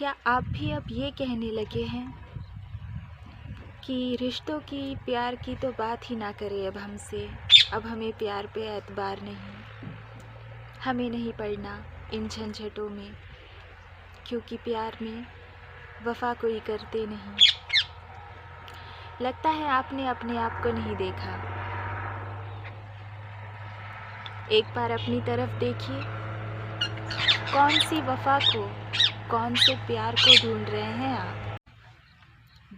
क्या आप भी अब ये कहने लगे हैं कि रिश्तों की, प्यार की तो बात ही ना करें अब हमसे, अब हमें प्यार पे एतबार नहीं, हमें नहीं पड़ना इन झंझटों में, क्योंकि प्यार में वफ़ा कोई करते नहीं। लगता है आपने अपने आप को नहीं देखा। एक बार अपनी तरफ देखिए, कौन सी वफ़ा को, कौन से प्यार को ढूंढ रहे हैं आप?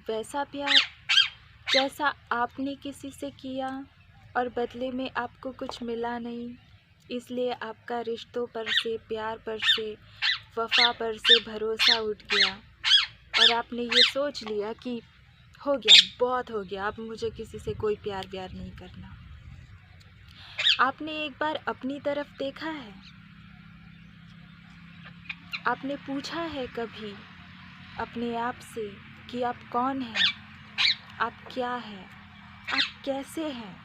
वैसा प्यार जैसा आपने किसी से किया और बदले में आपको कुछ मिला नहीं, इसलिए आपका रिश्तों पर से, प्यार पर से, वफ़ा पर से भरोसा उठ गया और आपने ये सोच लिया कि हो गया, बहुत हो गया, अब मुझे किसी से कोई प्यार व्यार नहीं करना। आपने एक बार अपनी तरफ देखा है? आपने पूछा है कभी अपने आप से कि आप कौन हैं, आप क्या हैं, आप कैसे हैं?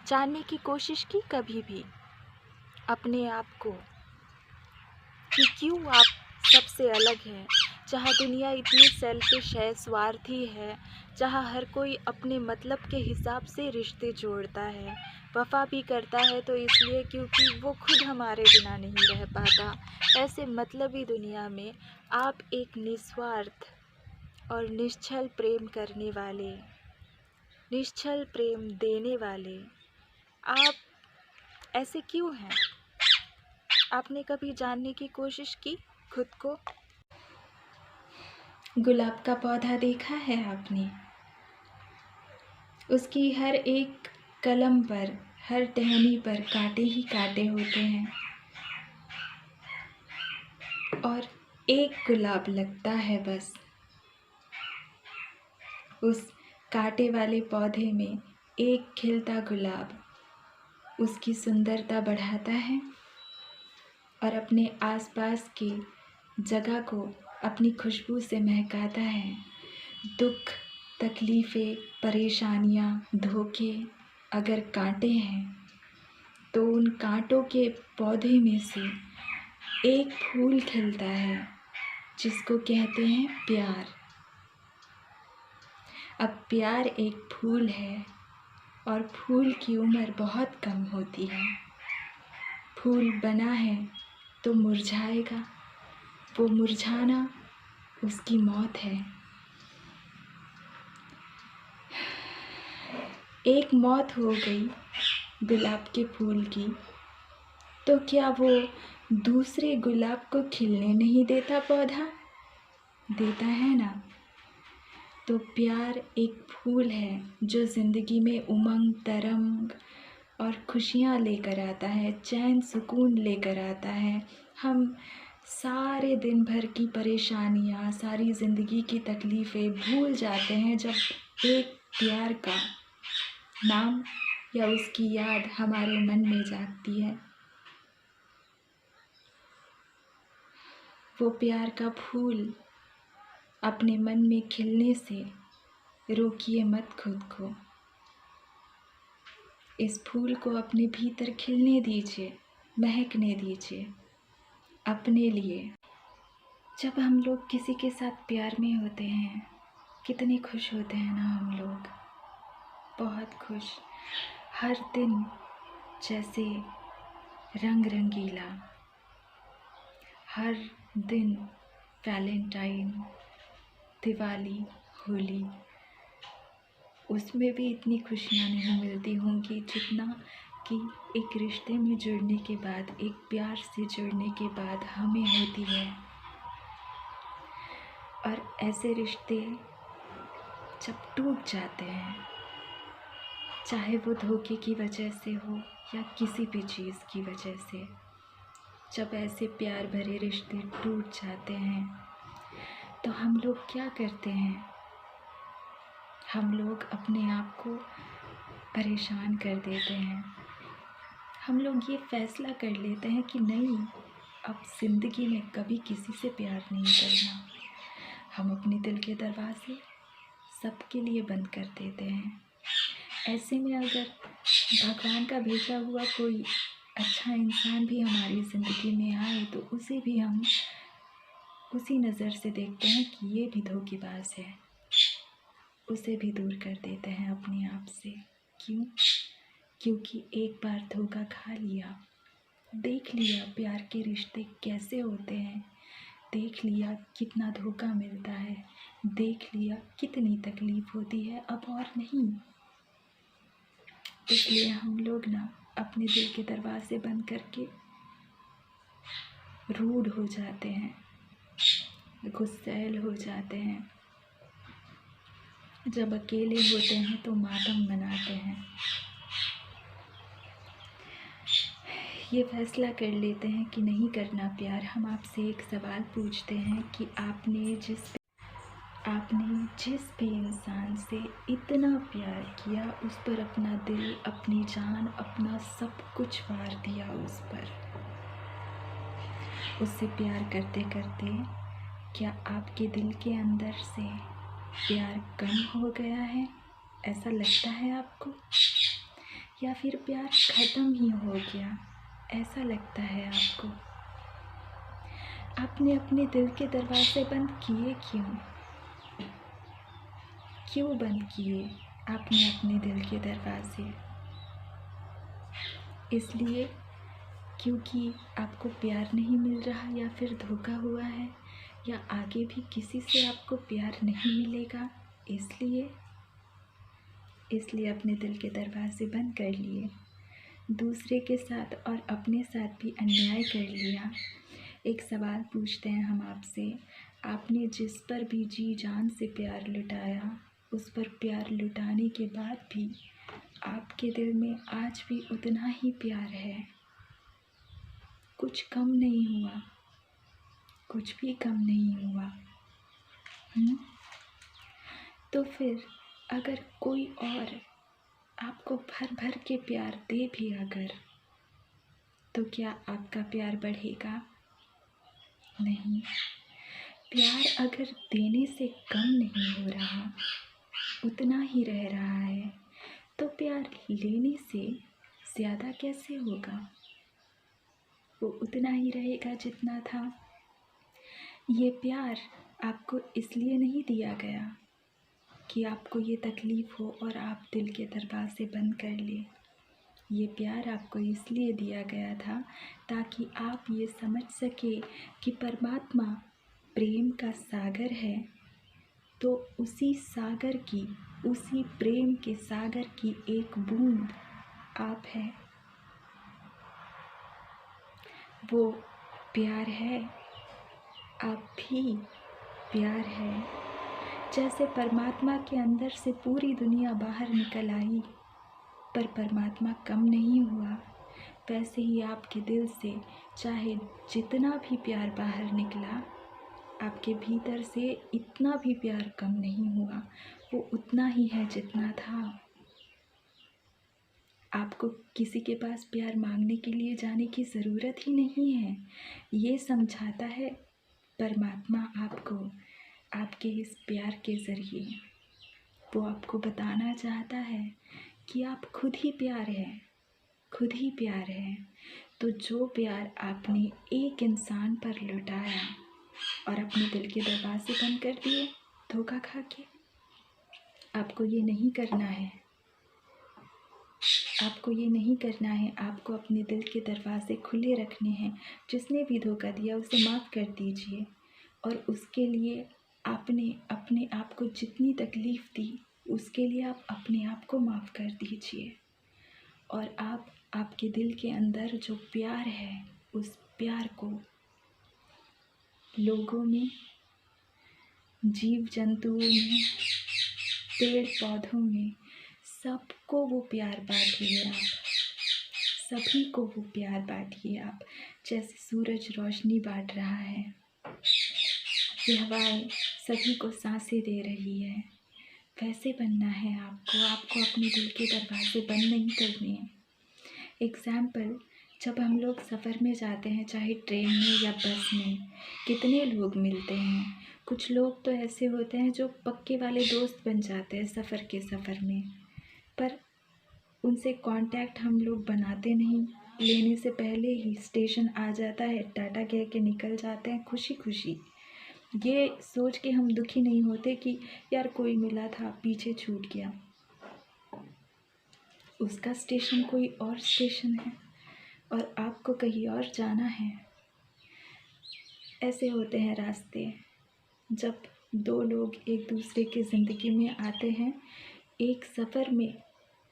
जानने की कोशिश की कभी भी अपने आप को कि क्यों आप सबसे अलग हैं? जहाँ दुनिया इतनी सेल्फिश है, स्वार्थी है, जहाँ हर कोई अपने मतलब के हिसाब से रिश्ते जोड़ता है, वफ़ा भी करता है तो इसलिए क्योंकि वो खुद हमारे बिना नहीं रह पाता। ऐसे मतलबी दुनिया में आप एक निस्वार्थ और निश्छल प्रेम करने वाले, निश्छल प्रेम देने वाले, आप ऐसे क्यों हैं? आपने कभी जानने की कोशिश की खुद को? गुलाब का पौधा देखा है आपने? उसकी हर एक कलम पर, हर टहनी पर कांटे ही कांटे होते हैं और एक गुलाब लगता है बस। उस कांटे वाले पौधे में एक खिलता गुलाब उसकी सुंदरता बढ़ाता है और अपने आसपास की जगह को अपनी खुशबू से महकाता है। दुख, तकलीफ़ें, परेशानियाँ, धोखे अगर कांटे हैं तो उन कांटों के पौधे में से एक फूल खिलता है जिसको कहते हैं प्यार। अब प्यार एक फूल है और फूल की उम्र बहुत कम होती है। फूल बना है तो मुरझाएगा, वो मुरझाना उसकी मौत है। एक मौत हो गई गुलाब के फूल की, तो क्या वो दूसरे गुलाब को खिलने नहीं देता पौधा? देता है ना। तो प्यार एक फूल है जो ज़िंदगी में उमंग, तरंग और खुशियाँ लेकर आता है, चैन सुकून लेकर आता है। हम सारे दिन भर की परेशानियाँ, सारी ज़िंदगी की तकलीफ़ें भूल जाते हैं जब एक प्यार का नाम या उसकी याद हमारे मन में जागती है। वो प्यार का फूल अपने मन में खिलने से रोकिए मत खुद को। इस फूल को अपने भीतर खिलने दीजिए, महकने दीजिए अपने लिए। जब हम लोग किसी के साथ प्यार में होते हैं, कितने खुश होते हैं ना हम लोग, बहुत खुश। हर दिन जैसे रंग रंगीला, हर दिन वैलेंटाइन, दिवाली, होली, उसमें भी इतनी खुशियाँ नहीं मिलती होंगी जितना कि एक रिश्ते में जुड़ने के बाद, एक प्यार से जुड़ने के बाद हमें होती है। और ऐसे रिश्ते जब टूट जाते हैं, चाहे वो धोखे की वजह से हो या किसी भी चीज़ की वजह से, जब ऐसे प्यार भरे रिश्ते टूट जाते हैं तो हम लोग क्या करते हैं? हम लोग अपने आप को परेशान कर देते हैं। हम लोग ये फ़ैसला कर लेते हैं कि नहीं, अब ज़िंदगी में कभी किसी से प्यार नहीं करना। हम अपने दिल के दरवाज़े सबके लिए बंद कर देते हैं। ऐसे में अगर भगवान का भेजा हुआ कोई अच्छा इंसान भी हमारी ज़िंदगी में आए तो उसे भी हम उसी नज़र से देखते हैं कि ये भी धोखेबाज है, उसे भी दूर कर देते हैं अपने आप से। क्यों? क्योंकि एक बार धोखा खा लिया, देख लिया प्यार के रिश्ते कैसे होते हैं, देख लिया कितना धोखा मिलता है, देख लिया कितनी तकलीफ़ होती है, अब और नहीं। इसलिए हम लोग ना अपने दिल के दरवाजे बंद करके रूड हो जाते हैं, गुस्सैल हो जाते हैं। जब अकेले होते हैं तो मातम मनाते हैं। ये फैसला कर लेते हैं कि नहीं करना प्यार। हम आपसे एक सवाल पूछते हैं कि आपने जिस भी इंसान से इतना प्यार किया, उस पर अपना दिल, अपनी जान, अपना सब कुछ वार दिया उस पर, उससे प्यार करते करते क्या आपके दिल के अंदर से प्यार कम हो गया है? ऐसा लगता है आपको? या फिर प्यार ख़त्म ही हो गया, ऐसा लगता है आपको? आपने अपने दिल के दरवाजे बंद किए क्यों? क्यों बंद किए आपने अपने दिल के दरवाजे? इसलिए क्योंकि आपको प्यार नहीं मिल रहा, या फिर धोखा हुआ है, या आगे भी किसी से आपको प्यार नहीं मिलेगा, इसलिए अपने दिल के दरवाजे बंद कर लिए, दूसरे के साथ और अपने साथ भी अन्याय कर लिया। एक सवाल पूछते हैं हम आपसे, आपने जिस पर भी जी जान से प्यार लुटाया, उस पर प्यार लुटाने के बाद भी आपके दिल में आज भी उतना ही प्यार है? कुछ कम नहीं हुआ, कुछ भी कम नहीं हुआ। तो फिर अगर कोई और आपको भर भर के प्यार दे भी अगर, तो क्या आपका प्यार बढ़ेगा? नहीं। प्यार अगर देने से कम नहीं हो रहा, उतना ही रह रहा है, तो प्यार लेने से ज़्यादा कैसे होगा? वो उतना ही रहेगा जितना था। ये प्यार आपको इसलिए नहीं दिया गया कि आपको ये तकलीफ़ हो और आप दिल के दरवाजे बंद कर लें। ये प्यार आपको इसलिए दिया गया था ताकि आप ये समझ सके कि परमात्मा प्रेम का सागर है, तो उसी सागर की, उसी प्रेम के सागर की एक बूंद आप हैं। वो प्यार है, आप भी प्यार है। जैसे परमात्मा के अंदर से पूरी दुनिया बाहर निकल आई, पर परमात्मा कम नहीं हुआ, वैसे ही आपके दिल से चाहे जितना भी प्यार बाहर निकला, आपके भीतर से इतना भी प्यार कम नहीं हुआ, वो उतना ही है जितना था। आपको किसी के पास प्यार मांगने के लिए जाने की ज़रूरत ही नहीं है। ये समझाता है परमात्मा आपको, आपके इस प्यार के ज़रिए। वो आपको बताना चाहता है कि आप खुद ही प्यार हैं, खुद ही प्यार है। तो जो प्यार आपने एक इंसान पर लुटाया और अपने दिल के दरवाजे बंद कर दिए धोखा खा के, आपको ये नहीं करना है। आपको ये नहीं करना है, आपको अपने दिल के दरवाजे खुले रखने हैं। जिसने भी धोखा दिया उसे माफ़ कर दीजिए, और उसके लिए आपने अपने आप को जितनी तकलीफ़ दी, उसके लिए आप अपने आप को माफ़ कर दीजिए। और आप आपके दिल के अंदर जो प्यार है, उस प्यार को लोगों में, जीव जंतुओं में, पेड़ पौधों में, सबको वो प्यार बांटिए आप, सभी को वो प्यार बांटिए आप। जैसे सूरज रोशनी बांट रहा है, ये हवाएं सभी को सांसें दे रही है, वैसे बनना है आपको। आपको अपने दिल के दरवाजे बंद नहीं करने हैं। एग्ज़ाम्पल, जब हम लोग सफ़र में जाते हैं, चाहे ट्रेन में या बस में, कितने लोग मिलते हैं। कुछ लोग तो ऐसे होते हैं जो पक्के वाले दोस्त बन जाते हैं सफ़र में, पर उनसे कांटेक्ट हम लोग बनाते नहीं। लेने से पहले ही स्टेशन आ जाता है, टाटा कह के निकल जाते हैं खुशी खुशी। ये सोच के हम दुखी नहीं होते कि यार कोई मिला था पीछे छूट गया, उसका स्टेशन कोई और स्टेशन है और आपको कहीं और जाना है। ऐसे होते हैं रास्ते, जब दो लोग एक दूसरे की ज़िंदगी में आते हैं, एक सफ़र में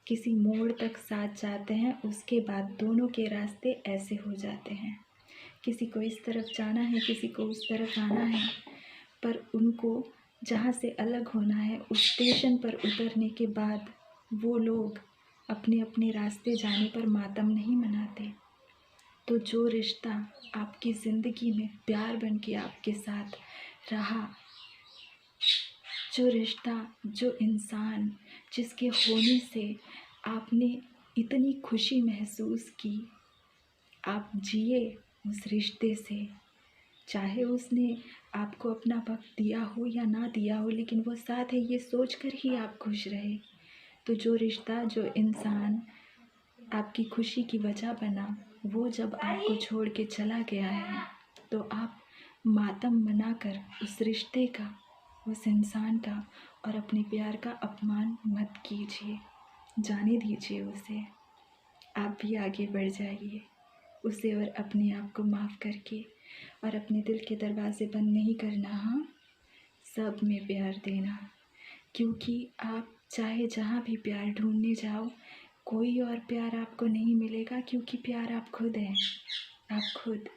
किसी मोड़ तक साथ जाते हैं, उसके बाद दोनों के रास्ते ऐसे हो जाते हैं। किसी को इस तरफ जाना है, किसी को उस तरफ आना है, पर उनको जहाँ से अलग होना है उस स्टेशन पर उतरने के बाद वो लोग अपने अपने रास्ते जाने पर मातम नहीं मनाते। तो जो रिश्ता आपकी ज़िंदगी में प्यार बन के आपके साथ रहा, जो रिश्ता, जो इंसान जिसके होने से आपने इतनी खुशी महसूस की, आप जिए उस रिश्ते से, चाहे उसने आपको अपना वक्त दिया हो या ना दिया हो, लेकिन वो साथ है ये सोच कर ही आप खुश रहे। तो जो रिश्ता, जो इंसान आपकी खुशी की वजह बना, वो जब आपको छोड़ के चला गया है, तो आप मातम मनाकर उस रिश्ते का, उस इंसान का और अपने प्यार का अपमान मत कीजिए, जाने दीजिए उसे। आप भी आगे बढ़ जाइए उसे और अपने आप को माफ़ करके, और अपने दिल के दरवाज़े बंद नहीं करना। हाँ, सब में प्यार देना, क्योंकि आप चाहे जहाँ भी प्यार ढूंढने जाओ, कोई और प्यार आपको नहीं मिलेगा, क्योंकि प्यार आप खुद हैं। आप खुद